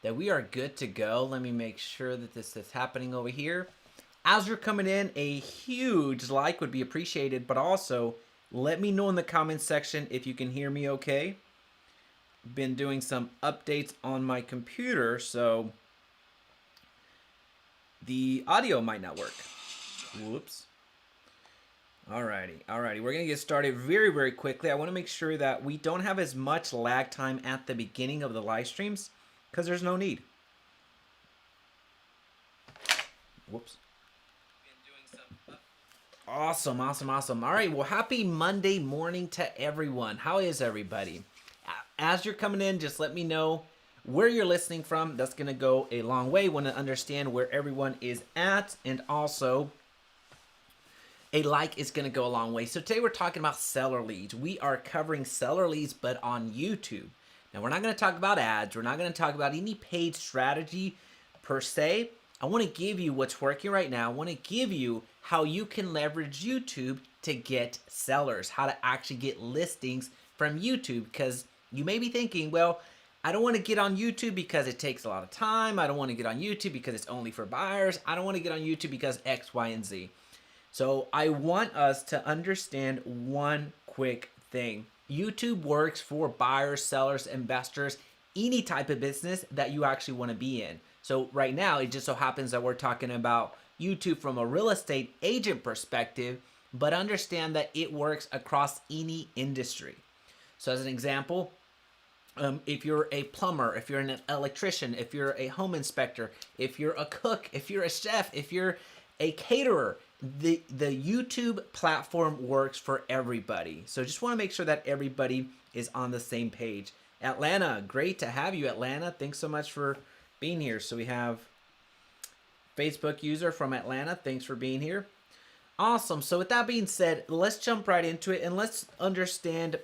that we are good to go. Let me make sure that this is happening over here. As you're coming in, a huge like would be appreciated, but also let me know in the comments section if you can hear me okay. Been doing some updates on my computer, so the audio might not work. Whoops. Alrighty, we're gonna get started very quickly. I want to make sure that we don't have as much lag time at the beginning of the live streams because there's no need. Whoops. Awesome. All right, well, happy Monday morning to everyone. How is everybody? As you're coming in, just let me know where you're listening from. That's gonna go a long way. Want to understand where everyone is at, and also a like is going to go a long way. So today we're talking about seller leads. We are covering seller leads, but on YouTube. Now, we're not going to talk about ads. We're not going to talk about any paid strategy per se. I want to give you what's working right now. I want to give you how you can leverage YouTube to get sellers, how to actually get listings from YouTube, because you may be thinking, well, I don't want to get on YouTube because it takes a lot of time. I don't want to get on YouTube because it's only for buyers. I don't want to get on YouTube because X, Y, and Z. So I want us to understand one quick thing. YouTube works for buyers, sellers, investors, any type of business that you actually want to be in. So right now, it just so happens that we're talking about YouTube from a real estate agent perspective, but understand that it works across any industry. So as an example, if you're a plumber, if you're an electrician, if you're a home inspector, if you're a cook, if you're a chef, if you're a caterer, the YouTube platform works for everybody. So just want to make sure that everybody is on the same page. Atlanta, great to have you, Atlanta. Thanks so much for being here. So we have Facebook user from Atlanta. Thanks for being here. Awesome. So with that being said, let's jump right into it and let's understand,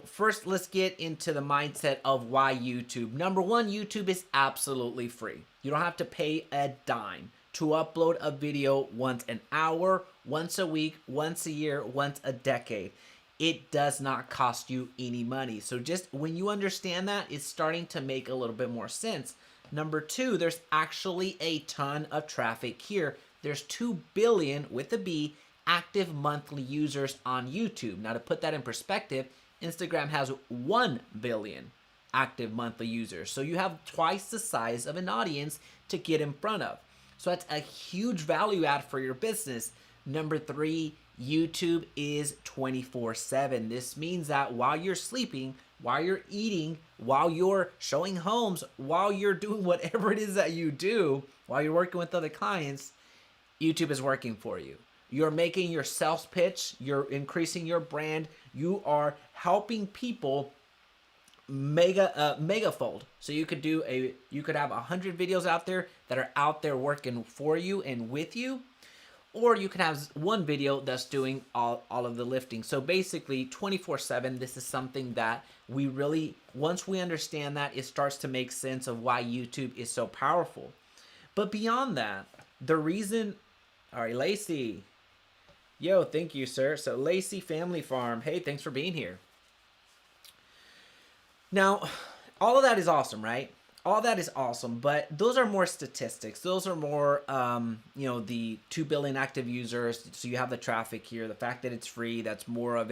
first let's get into the mindset of why YouTube. Number one, YouTube is absolutely free. You don't have to pay a dime to upload a video once an hour, once a week, once a year, once a decade. It does not cost you any money. So just when you understand that, it's starting to make a little bit more sense. Number two, there's actually a ton of traffic here. There's 2 billion with a B active monthly users on YouTube. Now to put that in perspective, Instagram has 1 billion active monthly users. So you have twice the size of an audience to get in front of. So that's a huge value add for your business. Number three, YouTube is 24/7. This means that while you're sleeping, while you're eating, while you're showing homes, while you're doing whatever it is that you do, while you're working with other clients, YouTube is working for you. You're making your sales pitch, you're increasing your brand, you are helping people megafold. So you could have 100 videos out there that are out there working for you and with you, or you can have one video that's doing all of the lifting. So basically 24/7, this is something that we really, once we understand that, it starts to make sense of why YouTube is so powerful. But beyond that, the reason, all right, Lacey, yo, thank you, sir. So Lacey Family Farm, hey, thanks for being here. Now, all of that is awesome, right? All that is awesome, but those are more statistics. Those are more, the 2 billion active users. So you have the traffic here, the fact that it's free. That's more of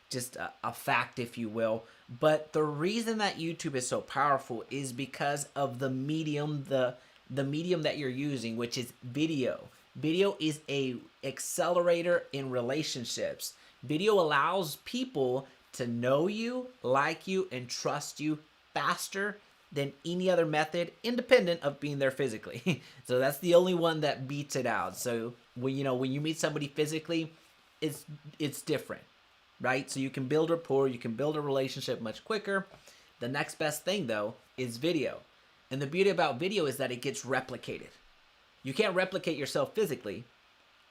just a fact, if you will. But the reason that YouTube is so powerful is because of the medium, the medium that you're using, which is video. Video is a accelerator in relationships. Video allows people to know you, like you, and trust you faster than any other method, independent of being there physically. So that's the only one that beats it out. So when you meet somebody physically, it's different, right? So you can build rapport, you can build a relationship much quicker. The next best thing though is video. And the beauty about video is that it gets replicated. You can't replicate yourself physically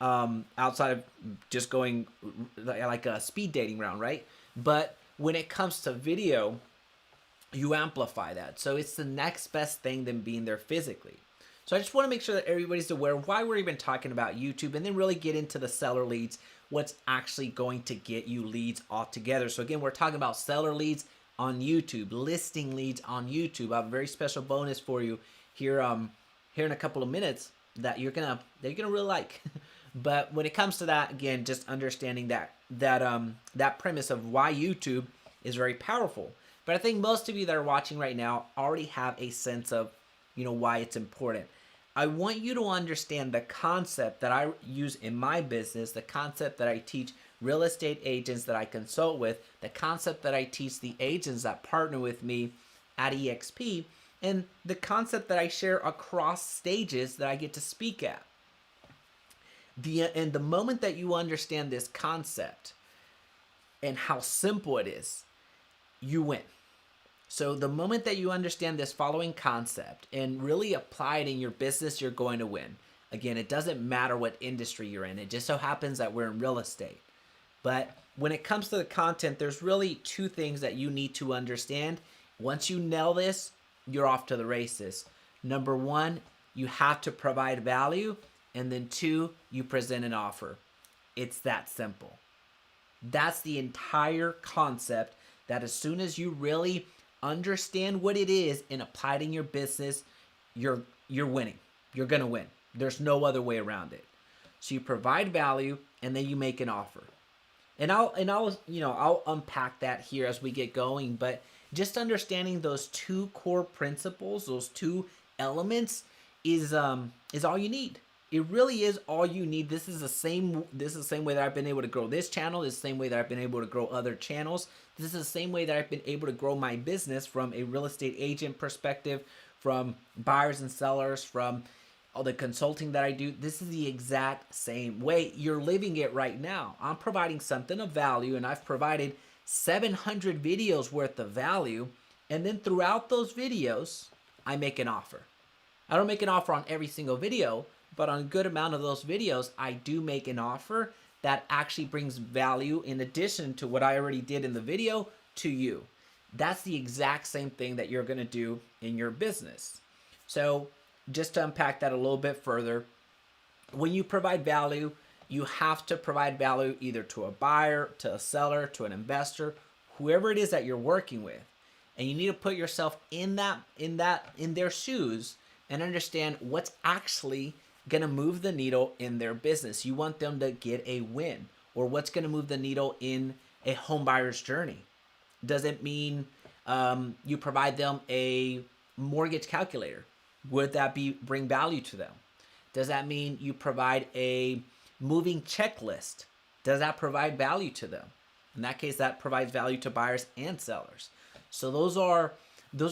outside of just going like a speed dating round, right? But when it comes to video, you amplify that. So it's the next best thing than being there physically. So I just want to make sure that everybody's aware of why we're even talking about YouTube, and then really get into the seller leads, what's actually going to get you leads altogether. So again, we're talking about seller leads on YouTube, listing leads on YouTube. I have a very special bonus for you here here in a couple of minutes that you're gonna really like. But when it comes to that, again, just understanding that premise of why YouTube is very powerful. But I think most of you that are watching right now already have a sense of, why it's important. I want you to understand the concept that I use in my business, the concept that I teach real estate agents that I consult with, the concept that I teach the agents that partner with me at EXP, and the concept that I share across stages that I get to speak at. And the moment that you understand this concept and how simple it is, you win. So the moment that you understand this following concept and really apply it in your business, you're going to win. Again, it doesn't matter what industry you're in. It just so happens that we're in real estate. But when it comes to the content, there's really two things that you need to understand. Once you nail this, you're off to the races. Number one, you have to provide value. And then two, you present an offer. It's that simple. That's the entire concept, that as soon as you really understand what it is and apply it in your business, you're winning. You're going to win. There's no other way around it. So you provide value and then you make an offer. And I'll unpack that here as we get going, but just understanding those two core principles, those two elements is all you need. It really is all you need. This is the same way that I've been able to grow this channel. This is the same way that I've been able to grow other channels. This is the same way that I've been able to grow my business from a real estate agent perspective, from buyers and sellers, from all the consulting that I do. This is the exact same way. You're living it right now. I'm providing something of value, and I've provided 700 videos worth of value. And then throughout those videos, I make an offer. I don't make an offer on every single video, but on a good amount of those videos, I do make an offer that actually brings value in addition to what I already did in the video to you. That's the exact same thing that you're going to do in your business. So just to unpack that a little bit further, when you provide value, you have to provide value either to a buyer, to a seller, to an investor, whoever it is that you're working with. And you need to put yourself in their shoes and understand what's actually going to move the needle in their business. You want them to get a win, or what's going to move the needle in a home buyer's journey. Does it mean you provide them a mortgage calculator? Would that bring value to them? Does that mean you provide a moving checklist? Does that provide value to them? In that case, that provides value to buyers and sellers. So those are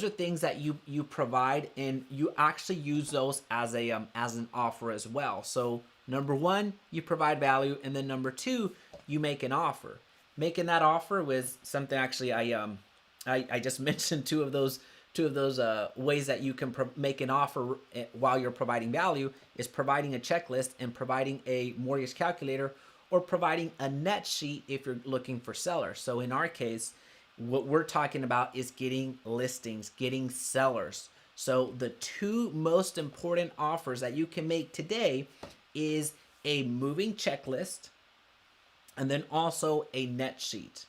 things that you provide, and you actually use those as an offer as well. So number one, you provide value, and then number two, you make an offer. Making that offer was something actually I just mentioned two of those ways that you can make an offer while you're providing value is providing a checklist and providing a mortgage calculator, or providing a net sheet if you're looking for sellers. So in our case, what we're talking about is getting listings, getting sellers. So the two most important offers that you can make today is a moving checklist and then also a net sheet.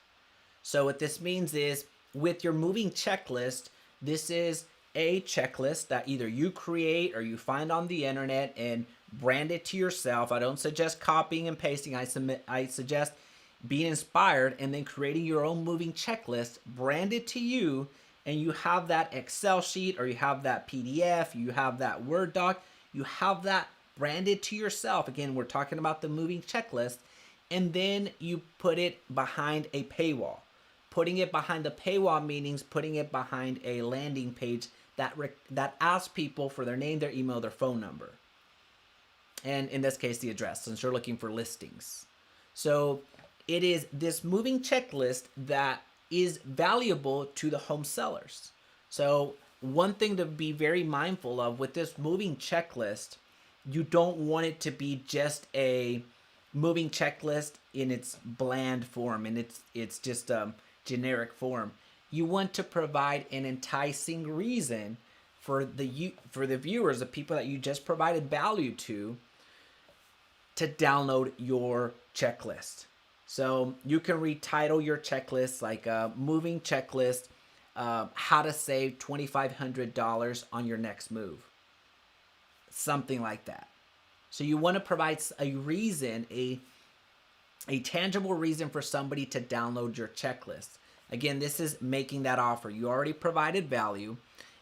So what this means is, with your moving checklist, this is a checklist that either you create or you find on the internet and brand it to yourself. I don't suggest copying and pasting. I suggest being inspired and then creating your own moving checklist, brand it to you, and you have that Excel sheet, or you have that PDF, you have that Word doc, you have that branded to yourself. Again, we're talking about the moving checklist, and then you put it behind a paywall. Putting it behind a paywall means putting it behind a landing page that asks people for their name, their email, their phone number, and in this case, the address, since you're looking for listings. So it is this moving checklist that is valuable to the home sellers. So one thing to be very mindful of with this moving checklist, you don't want it to be just a moving checklist in its bland form, and it's just a generic form. You want to provide an enticing reason for the viewers, the people that you just provided value to download your checklist. So you can retitle your checklist like a moving checklist, how to save $2,500 on your next move. Something like that. So you want to provide a reason, a tangible reason for somebody to download your checklist. Again, this is making that offer. You already provided value,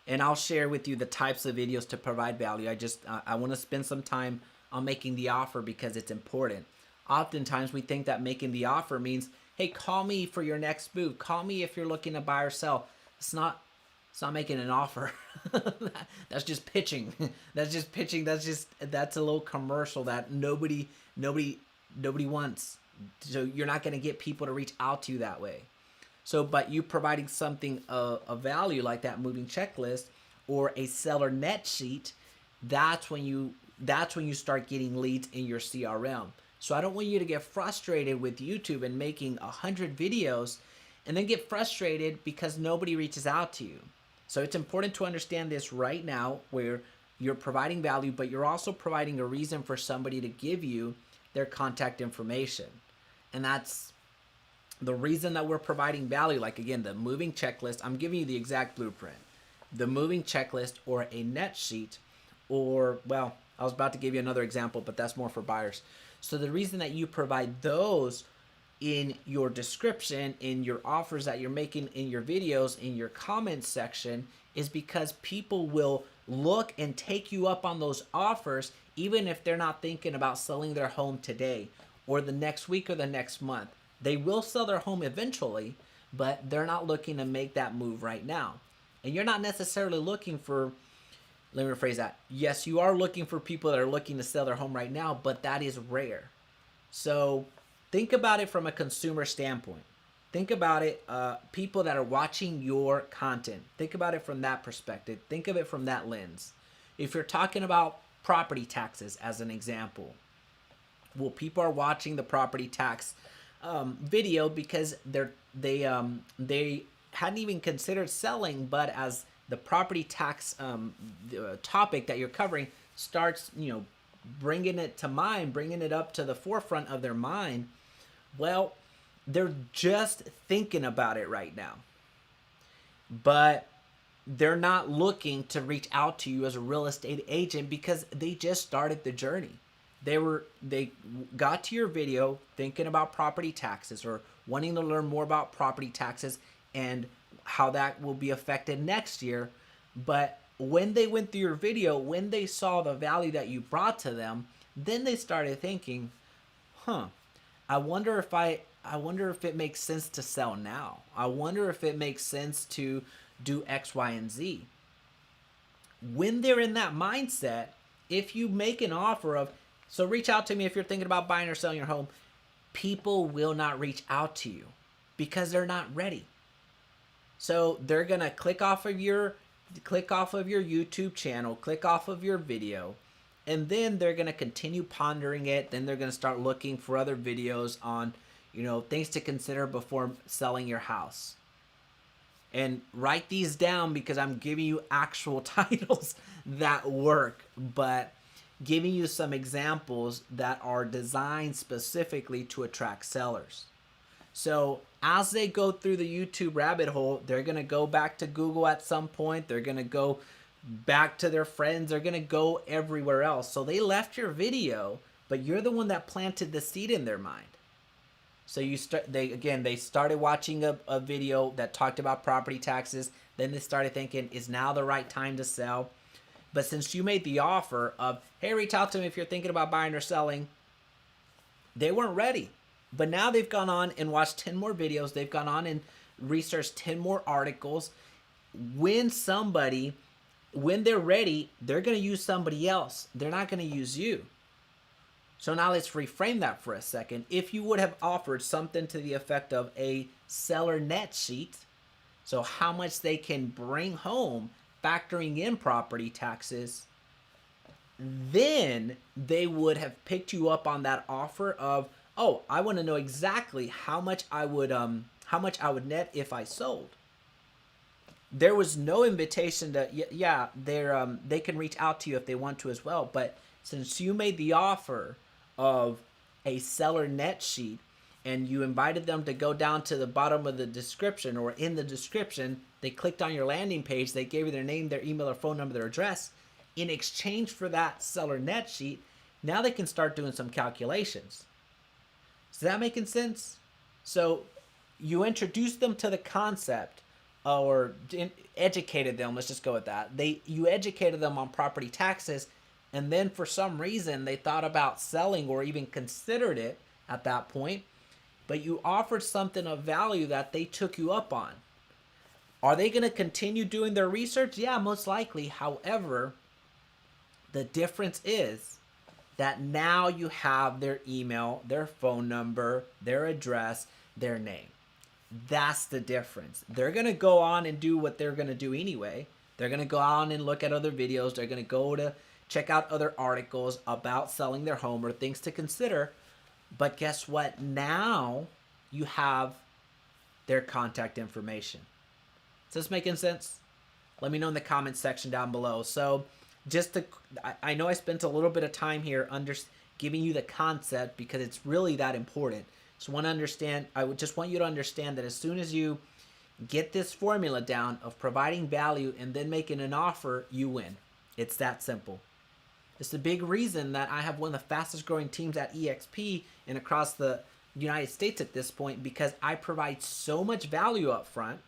and I'll share with you the types of videos to provide value. I want to spend some time on making the offer because it's important. Oftentimes we think that making the offer means, hey, call me for your next move. Call me if you're looking to buy or sell. It's not making an offer. That's just pitching. That's just pitching. That's a little commercial that nobody wants. So you're not going to get people to reach out to you that way. So, but you providing something of value like that moving checklist or a seller net sheet, that's when you start getting leads in your CRM. So I don't want you to get frustrated with YouTube and making 100 videos and then get frustrated because nobody reaches out to you. So it's important to understand this right now, where you're providing value, but you're also providing a reason for somebody to give you their contact information. And that's the reason that we're providing value. Like, again, the moving checklist, I'm giving you the exact blueprint. The moving checklist or a net sheet, or, well, I was about to give you another example, but that's more for buyers. So the reason that you provide those in your description, in your offers that you're making, in your videos, in your comments section, is because people will look and take you up on those offers, even if they're not thinking about selling their home today or the next week or the next month. They will sell their home eventually, but they're not looking to make that move right now. And you're not necessarily looking for, let me rephrase that. Yes, you are looking for people that are looking to sell their home right now, but that is rare. So think about it from a consumer standpoint. Think about it, people that are watching your content. Think about it from that perspective. Think of it from that lens. If you're talking about property taxes as an example, well, people are watching the property tax video because they hadn't even considered selling, but as the property tax topic that you're covering starts, bringing it to mind, bringing it up to the forefront of their mind, well, they're just thinking about it right now. But they're not looking to reach out to you as a real estate agent because they just started the journey. They got to your video thinking about property taxes or wanting to learn more about property taxes and how that will be affected next year. But when they went through your video, when they saw the value that you brought to them, then they started thinking, I wonder if it makes sense to sell now. I wonder if it makes sense to do X, Y, and Z. When they're in that mindset, if you make an offer of, so reach out to me if you're thinking about buying or selling your home, people will not reach out to you because they're not ready. So they're going to click off of your YouTube channel, click off of your video, and then they're going to continue pondering it. Then they're going to start looking for other videos on, things to consider before selling your house. And write these down because I'm giving you actual titles that work, but giving you some examples that are designed specifically to attract sellers. So as they go through the YouTube rabbit hole, they're going to go back to Google at some point. They're going to go back to their friends. They're going to go everywhere else. So they left your video, but you're the one that planted the seed in their mind. So they started watching a video that talked about property taxes. Then they started thinking, is now the right time to sell? But since you made the offer of, hey, reach out to me if you're thinking about buying or selling, they weren't ready. But now they've gone on and watched 10 more videos. They've gone on and researched 10 more articles. When they're ready, they're going to use somebody else. They're not going to use you. So now let's reframe that for a second. If you would have offered something to the effect of a seller net sheet, so how much they can bring home, factoring in property taxes, then they would have picked you up on that offer of, oh, I want to know exactly how much I would net if I sold. There was no invitation to, they can reach out to you if they want to as well. But since you made the offer of a seller net sheet and you invited them to go down to the bottom of the description, or in the description, they clicked on your landing page, they gave you their name, their email, their phone number, their address. In exchange for that seller net sheet, now they can start doing some calculations. Is that making sense? So you introduced them to the concept, or educated them, let's just go with that. You educated them on property taxes, and then for some reason they thought about selling or even considered it at that point, but you offered something of value that they took you up on. Are they going to continue doing their research? Yeah, most likely. However, the difference is that now you have their email, their phone number, their address, their name. That's the difference. They're going to go on and do what they're going to do anyway. They're going to go on and look at other videos. They're going to go to check out other articles about selling their home or things to consider. But guess what? Now you have their contact information. Is this making sense? Let me know in the comments section down below. So I know I spent a little bit of time here giving you the concept because it's really that important. So I would just want you to understand that as soon as you get this formula down of providing value and then making an offer, you win. It's that simple. It's the big reason that I have one of the fastest growing teams at EXP and across the United States at this point, because I provide so much value up front,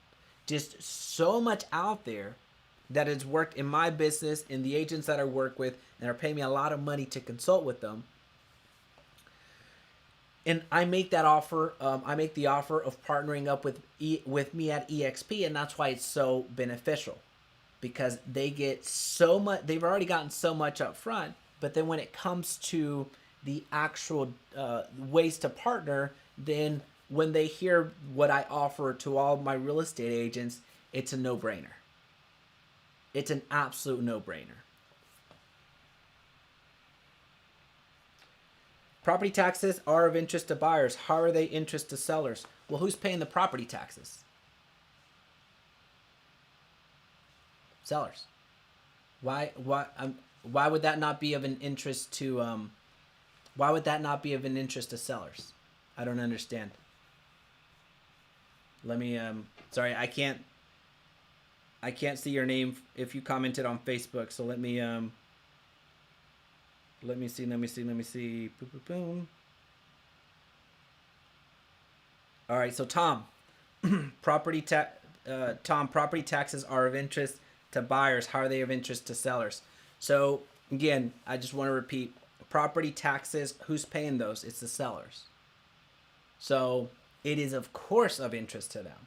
just so much out there that has worked in my business, in the agents that I work with, and are paying me a lot of money to consult with them. And I make that offer. I make the offer of partnering up with me at EXP, and that's why it's so beneficial, because they get so much. They've already gotten so much up front, but then when it comes to the actual ways to partner, then when they hear what I offer to all my real estate agents, it's a no-brainer. It's an absolute no-brainer. Property taxes are of interest to buyers. How are they interest to sellers? Well, who's paying the property taxes? Sellers. Why would that not be of an interest to why would that not be of an interest to sellers? I don't understand. Let me sorry, I can't see your name if you commented on Facebook, so let me see. Boom, boom, boom. All right, so Tom, property taxes are of interest to buyers. How are they of interest to sellers? So again, I just want to repeat, property taxes, who's paying those? It's the sellers. So it is of course of interest to them.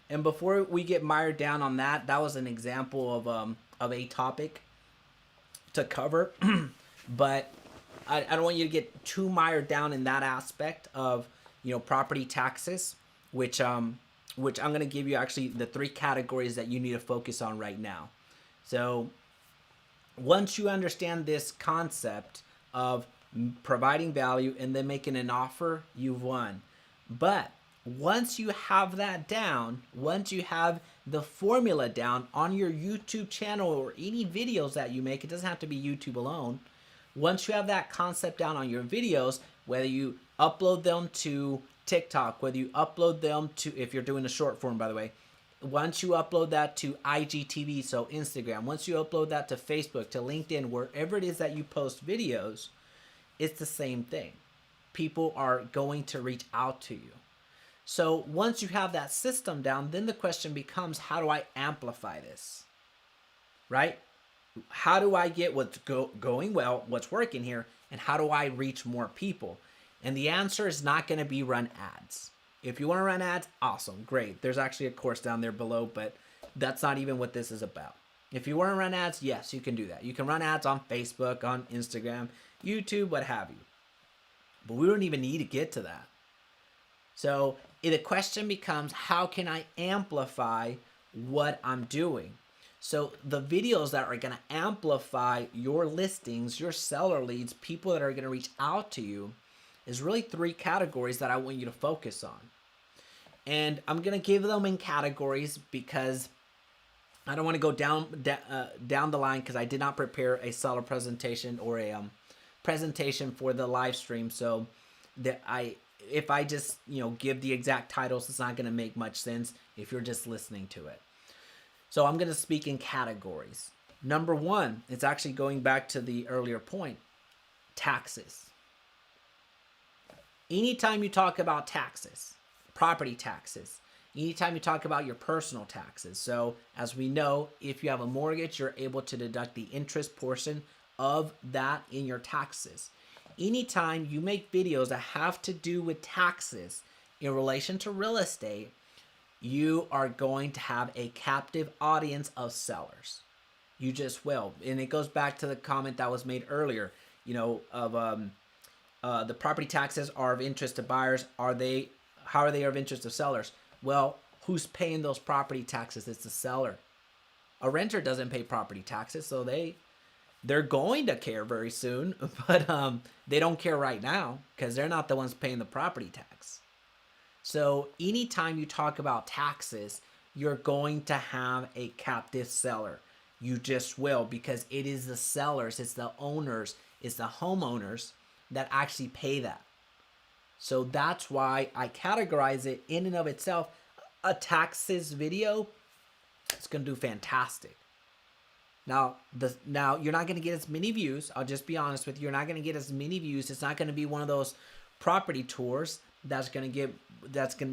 And before we get mired down on that, that was an example of a topic to cover. But I don't want you to get too mired down in that aspect of, property taxes, which I'm going to give you actually the 3 categories that you need to focus on right now. So once you understand this concept of providing value and then making an offer, you've won. But once you have that down, once you have the formula down on your YouTube channel or any videos that you make, it doesn't have to be YouTube alone. Once you have that concept down on your videos, whether you upload them to TikTok, whether you upload them to, if you're doing a short form, by the way, once you upload that to IGTV, so Instagram, once you upload that to Facebook, to LinkedIn, wherever it is that you post videos, it's the same thing. People are going to reach out to you. So once you have that system down, then the question becomes, how do I amplify this? Right? How do I get what's going well, what's working here, and how do I reach more people? And the answer is not going to be run ads. If you want to run ads, awesome, great. There's actually a course down there below, but that's not even what this is about. If you want to run ads, yes, you can do that. You can run ads on Facebook, on Instagram, YouTube, what have you. But we don't even need to get to that. So the question becomes, how can I amplify what I'm doing? So the videos that are going to amplify your listings, your seller leads, people that are going to reach out to you, is really 3 categories that I want you to focus on. And I'm going to give them in categories because I don't want to go down the line, because I did not prepare a seller presentation or a presentation for the live stream. So that if I just, give the exact titles, it's not going to make much sense if you're just listening to it. So I'm going to speak in categories. Number one, it's actually going back to the earlier point, taxes. Anytime you talk about taxes, property taxes, anytime you talk about your personal taxes. So as we know, if you have a mortgage, you're able to deduct the interest portion of that in your taxes. Anytime you make videos that have to do with taxes in relation to real estate, you are going to have a captive audience of sellers. You just will. And it goes back to the comment that was made earlier, of the property taxes are of interest to buyers. How are they of interest to sellers? Well, who's paying those property taxes? It's the seller. A renter doesn't pay property taxes, so they're going to care very soon, but they don't care right now because they're not the ones paying the property tax. So anytime you talk about taxes, you're going to have a captive seller. You just will, because it is the sellers, it's the owners, it's the homeowners that actually pay that. So that's why I categorize it in and of itself. A taxes video, it's going to do fantastic. Now you're not going to get as many views. I'll just be honest with you. You're not going to get as many views. It's not going to be one of those property tours that's going to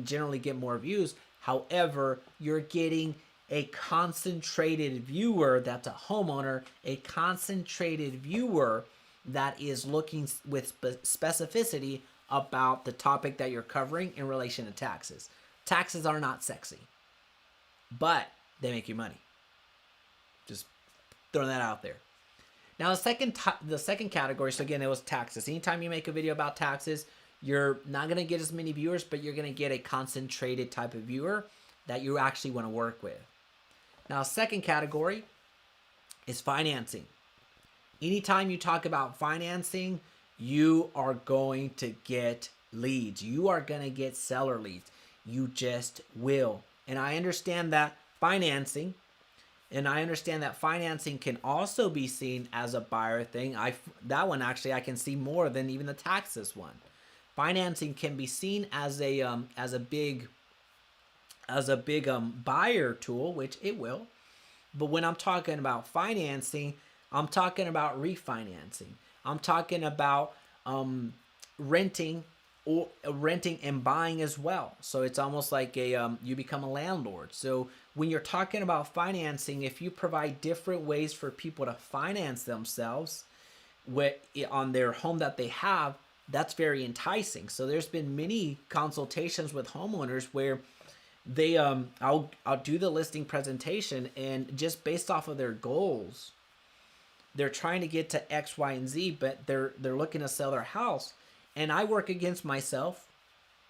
generally get more views. However, you're getting a concentrated viewer that's a homeowner, a concentrated viewer that is looking with specificity about the topic that you're covering in relation to taxes. Taxes are not sexy, but they make you money. Just throwing that out there. Now, the second category, so again, it was taxes. Anytime you make a video about taxes, you're not going to get as many viewers, but you're going to get a concentrated type of viewer that you actually want to work with. Now, second category is financing. Anytime you talk about financing, you are going to get leads. You are going to get seller leads. You just will. And I understand that financing can also be seen as a buyer thing. That one actually I can see more than even the taxes one. Financing can be seen as a big buyer tool, which it will. But when I'm talking about financing, I'm talking about refinancing. I'm talking about renting and buying as well. So it's almost like you become a landlord. So when you're talking about financing, if you provide different ways for people to finance themselves on their home that they have, that's very enticing. So there's been many consultations with homeowners where they I'll do the listing presentation, and just based off of their goals, they're trying to get to X, Y, and Z, but they're looking to sell their house. And I work against myself.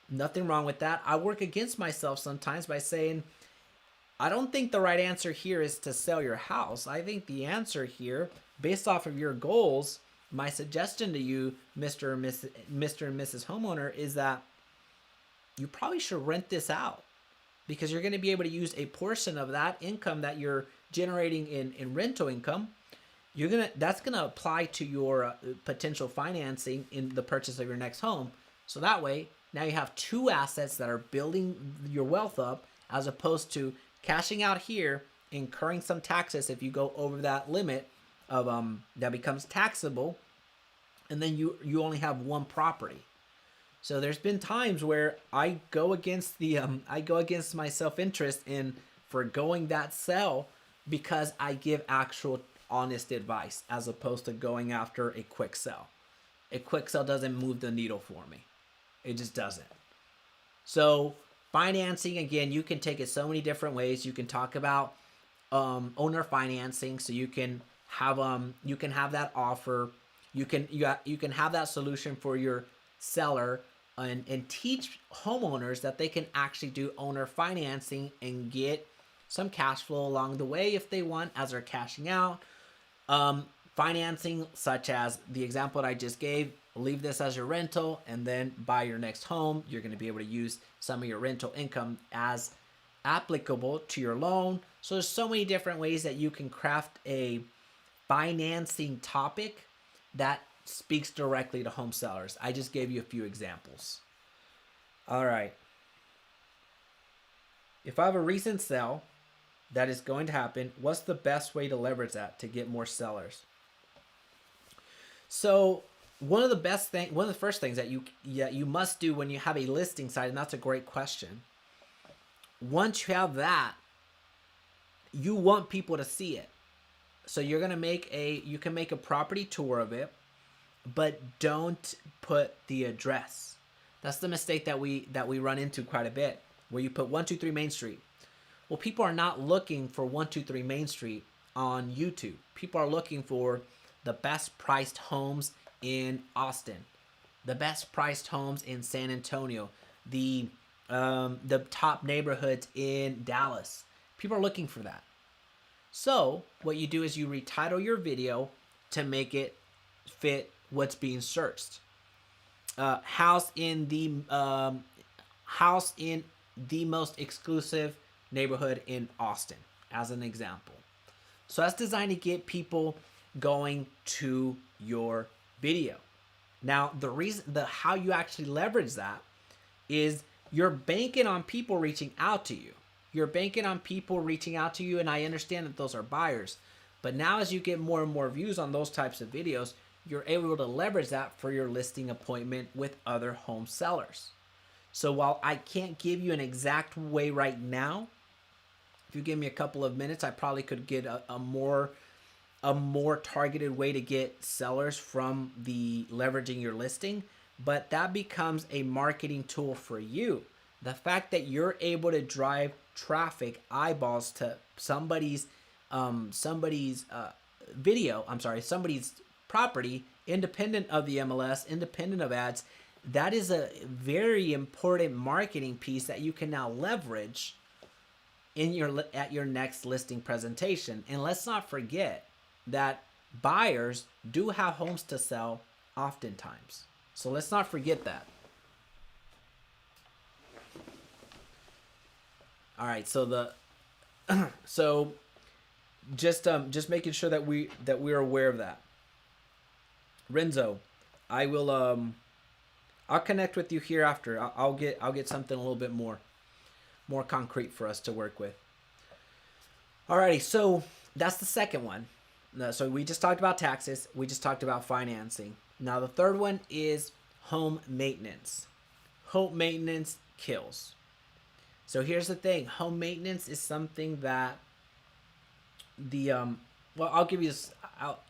Nothing wrong with that. I work against myself sometimes by saying, I don't think the right answer here is to sell your house. I think the answer here, based off of your goals, my suggestion to you, Mr. and Mrs. Homeowner, is that you probably should rent this out, because you're going to be able to use a portion of that income that you're generating in rental income. That's going to apply to your potential financing in the purchase of your next home. So that way, now you have two assets that are building your wealth up, as opposed to cashing out here, incurring some taxes if you go over that limit of that becomes taxable, and then you only have one property. So there's been times where I go against my self-interest in forgoing that sell, because I give actual honest advice as opposed to going after a quick sell. A quick sell doesn't move the needle for me. It just doesn't. So financing, again, you can take it so many different ways. You can talk about owner financing, so you can have that offer. You can have that solution for your seller, and teach homeowners that they can actually do owner financing and get some cash flow along the way if they want, as they're cashing out. Financing, such as the example that I just gave, leave this as your rental and then buy your next home. You're going to be able to use some of your rental income as applicable to your loan. So there's so many different ways that you can craft a financing topic that speaks directly to home sellers. I just gave you a few examples. All right. If I have a recent sale that is going to happen, what's the best way to leverage that to get more sellers? So one of the first things that you must do when you have a listing site, and that's a great question. Once you have that, you want people to see it. So you can make a property tour of it, but don't put the address. That's the mistake that we run into quite a bit, where you put 123 Main Street. Well, people are not looking for 123 Main Street on YouTube. People are looking for the best priced homes in Austin, the best priced homes in San Antonio, the top neighborhoods in Dallas. People are looking for that. So what you do is you retitle your video to make it fit what's being searched. House in the most exclusive neighborhood in Austin, as an example. So that's designed to get people going to your video. Now, how you actually leverage that is you're banking on people reaching out to you. You're banking on people reaching out to you, and I understand that those are buyers. But now as you get more and more views on those types of videos, you're able to leverage that for your listing appointment with other home sellers. So while I can't give you an exact way right now, if you give me a couple of minutes, I probably could get a more targeted way to get sellers from the leveraging your listing, but that becomes a marketing tool for you. The fact that you're able to drive traffic, eyeballs to somebody's property, independent of the MLS, independent of ads, that is a very important marketing piece that you can now leverage at your next listing presentation. And let's not forget that buyers do have homes to sell oftentimes. So let's not forget that. All right, so just making sure that we're aware of that. Renzo, I'll connect with you here after. I'll get something a little bit more concrete for us to work with. Alrighty, so that's the second one. So we just talked about taxes. We just talked about financing. Now the third one is home maintenance. Home maintenance kills. So here's the thing. Home maintenance is something that I'll give you this.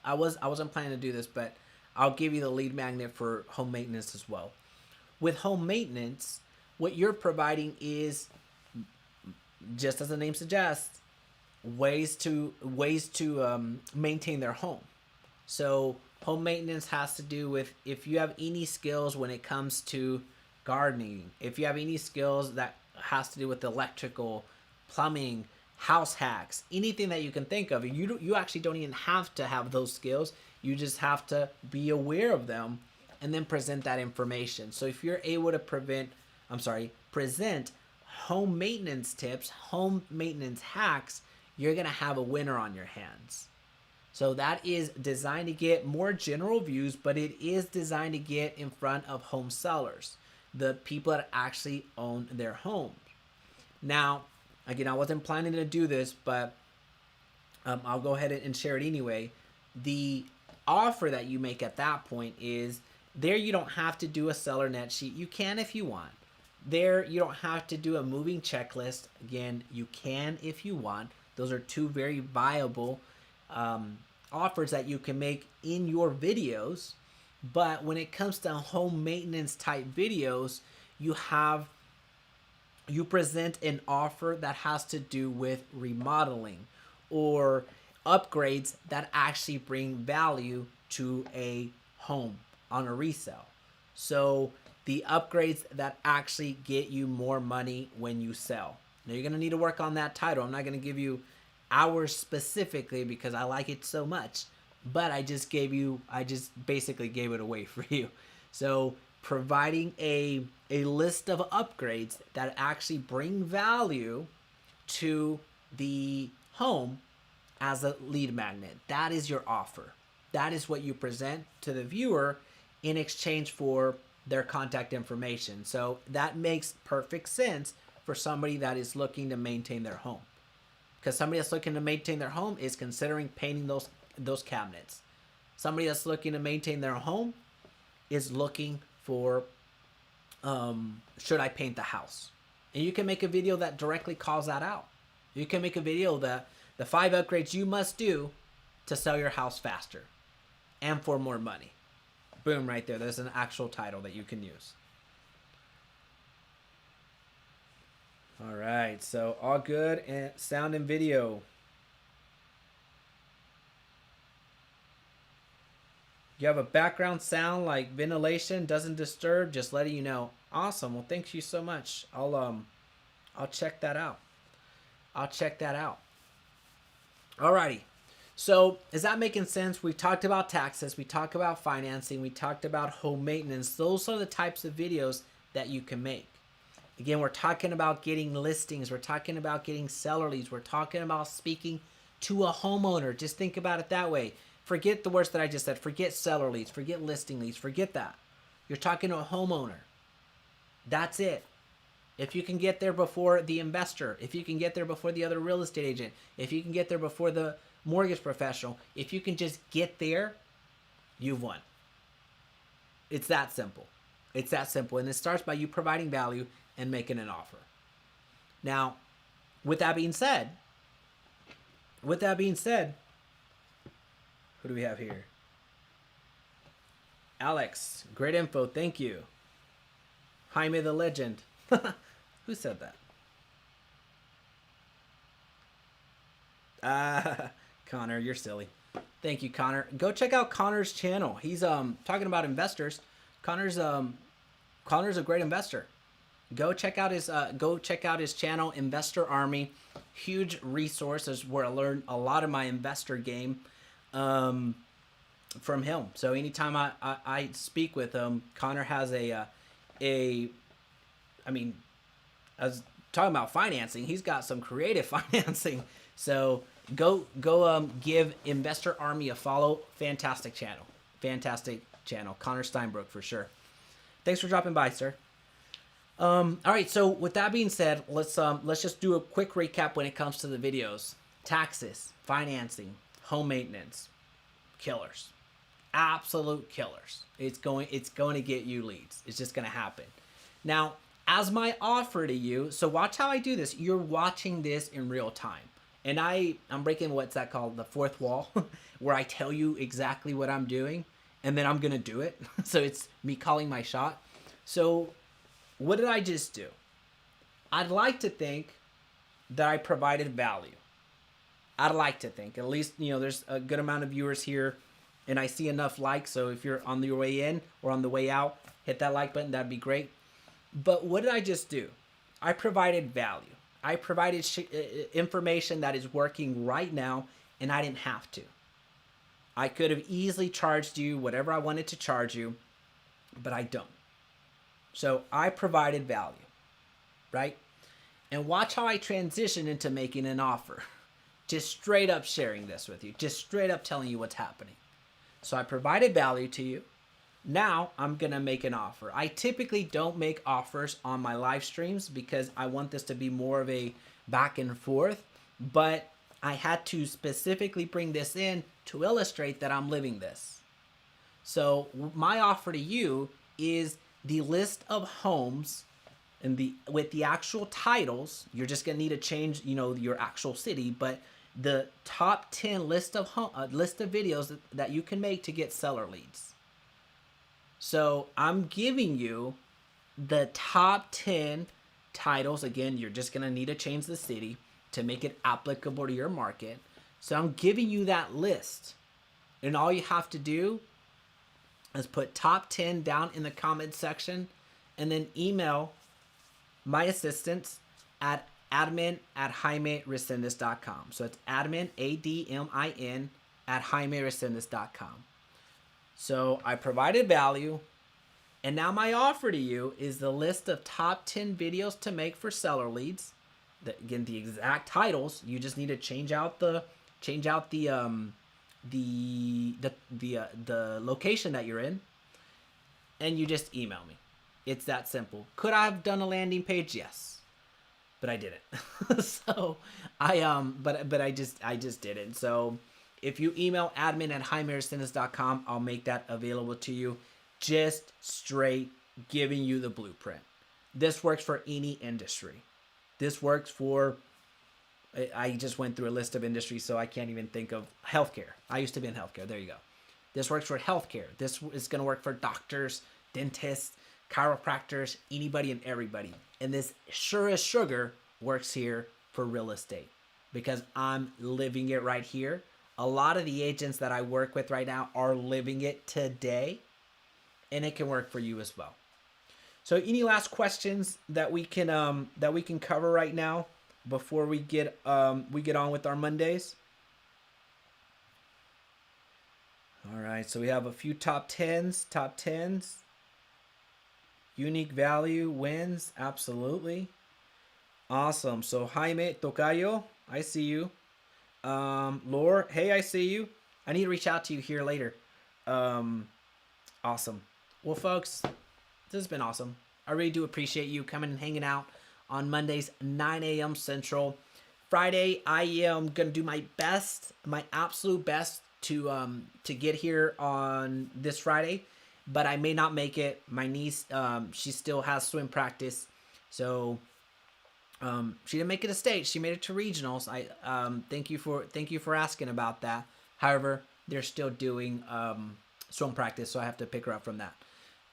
I wasn't planning to do this, but I'll give you the lead magnet for home maintenance as well. With home maintenance, what you're providing is, just as the name suggests, ways to maintain their home. So home maintenance has to do with if you have any skills when it comes to gardening, if you have any skills that has to do with electrical, plumbing, house hacks, anything that you can think of. You actually don't even have to have those skills. You just have to be aware of them and then present that information. So if you're able to present home maintenance tips, home maintenance hacks, you're going to have a winner on your hands. So that is designed to get more general views, but it is designed to get in front of home sellers, the people that actually own their homes. Now, again, I wasn't planning to do this, but I'll go ahead and share it anyway. The offer that you make at that point is, there you don't have to do a seller net sheet. You can if you want. There you don't have to do a moving checklist. Again, you can if you want. Those are two very viable offers that you can make in your videos. But when it comes to home maintenance type videos, you present an offer that has to do with remodeling or upgrades that actually bring value to a home on a resale. So the upgrades that actually get you more money when you sell. Now you're going to need to work on that title. I'm not going to give you hours specifically because I like it so much, but I just basically gave it away for you. So providing a list of upgrades that actually bring value to the home as a lead magnet. That is your offer. That is what you present to the viewer in exchange for their contact information. So that makes perfect sense for somebody that is looking to maintain their home. Because somebody that's looking to maintain their home is considering painting those cabinets. Somebody that's looking to maintain their home is looking for, should I paint the house? And you can make a video that directly calls that out. You can make a video that the 5 upgrades you must do to sell your house faster and for more money. Boom, right there. There's an actual title that you can use. All right, so all good and sound and video. You have a background sound like ventilation, doesn't disturb, just letting you know. Awesome. Well, thank you so much. I'll check that out. I'll check that out. Alrighty. So is that making sense? We talked about taxes. We talked about financing. We talked about home maintenance. Those are the types of videos that you can make. Again, we're talking about getting listings. We're talking about getting seller leads. We're talking about speaking to a homeowner. Just think about it that way. Forget the words that I just said. Forget seller leads. Forget listing leads. Forget that. You're talking to a homeowner. That's it. If you can get there before the investor, if you can get there before the other real estate agent, if you can get there before the mortgage professional, if you can just get there, you've won. It's that simple. It's that simple. And it starts by you providing value and making an offer. Now, with that being said, who do we have here? Alex, great info. Thank you. Jaime the legend. Who said that? Connor, you're silly. Thank you, Connor. Go check out Connor's channel. He's talking about investors. Connor's a great investor. Go check out his channel, Investor Army. Huge resources where I learned a lot of my investor game from him. So anytime I speak with him, Connor has I was talking about financing. He's got some creative financing. So go give Investor Army a follow. Fantastic channel. Connor Steinbrook for sure. Thanks for dropping by, sir. All right. So with that being said, let's just do a quick recap when it comes to the videos. Taxes, financing, home maintenance, killers, absolute killers. It's going to get you leads. It's just going to happen. Now, as my offer to you, so watch how I do this. You're watching this in real time. And I'm breaking, what's that called? The fourth wall, where I tell you exactly what I'm doing, and then I'm going to do it. So it's me calling my shot. So what did I just do? I'd like to think that I provided value. I'd like to think. At least, there's a good amount of viewers here, and I see enough likes. So if you're on your way in or on the way out, hit that like button. That'd be great. But what did I just do? I provided value. I provided information that is working right now, and I didn't have to. I could have easily charged you whatever I wanted to charge you, but I don't. So I provided value, right? And watch how I transition into making an offer. Just straight up sharing this with you. Just straight up telling you what's happening. So I provided value to you. Now I'm going to make an offer. I typically don't make offers on my live streams because I want this to be more of a back and forth, but I had to specifically bring this in to illustrate that I'm living this. So my offer to you is the list of homes and with the actual titles. You're just going to need to change, your actual city, but the top 10 list of videos that you can make to get seller leads. So I'm giving you the top 10 titles. Again, you're just going to need to change the city to make it applicable to your market. So I'm giving you that list. And all you have to do is put top 10 down in the comment section and then email my assistants at admin@JaimeResendiz.com. So it's admin, ADMIN, at JaimeResendiz.com. So I provided value, and now my offer to you is the list of top 10 videos to make for seller leads. Again, the exact titles. You just need to change out the location that you're in, and you just email me. It's that simple. Could I have done a landing page? Yes, but I didn't. So but I just didn't. So if you email admin@jaimeresendiz.com, I'll make that available to you. Just straight giving you the blueprint. This works for any industry. This works for, I just went through a list of industries, so I can't even think of healthcare. I used to be in healthcare. There you go. This works for healthcare. This is going to work for doctors, dentists, chiropractors, anybody and everybody. And this sure as sugar works here for real estate because I'm living it right here. A lot of the agents that I work with right now are living it today, and it can work for you as well. So any last questions that we can cover right now before we get on with our Mondays? All right, so we have a few top tens. Unique value wins, absolutely. Awesome. So Jaime Tocayo, I see you. Lore, hey, I see you. I need to reach out to you here later. Awesome. Well, folks, this has been awesome. I really do appreciate you coming and hanging out on Mondays, 9 a.m. Central. Friday, I am going to do my best, my absolute best to get here on this Friday, but I may not make it. My niece, she still has swim practice, so she didn't make it to state. She made it to regionals. I thank you for asking about that. However, they're still doing swim practice, so I have to pick her up from that.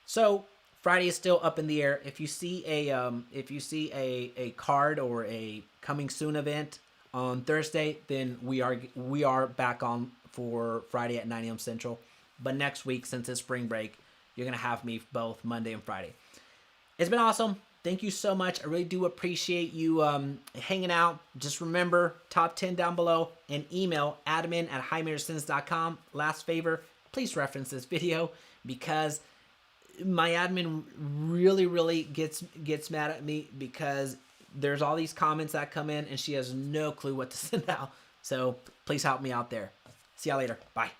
So Friday is still up in the air. If you see a card or a coming soon event on Thursday, then we are back on for Friday at 9 a.m. Central. But next week, since it's spring break, you're gonna have me both Monday and Friday. It's been awesome. Thank you so much. I really do appreciate you hanging out. Just remember, top 10 down below, and email admin@jaimeresendiz.com. Last favor, please reference this video because my admin really gets mad at me because there's all these comments that come in and she has no clue what to send out. So please help me out there. See y'all later. Bye.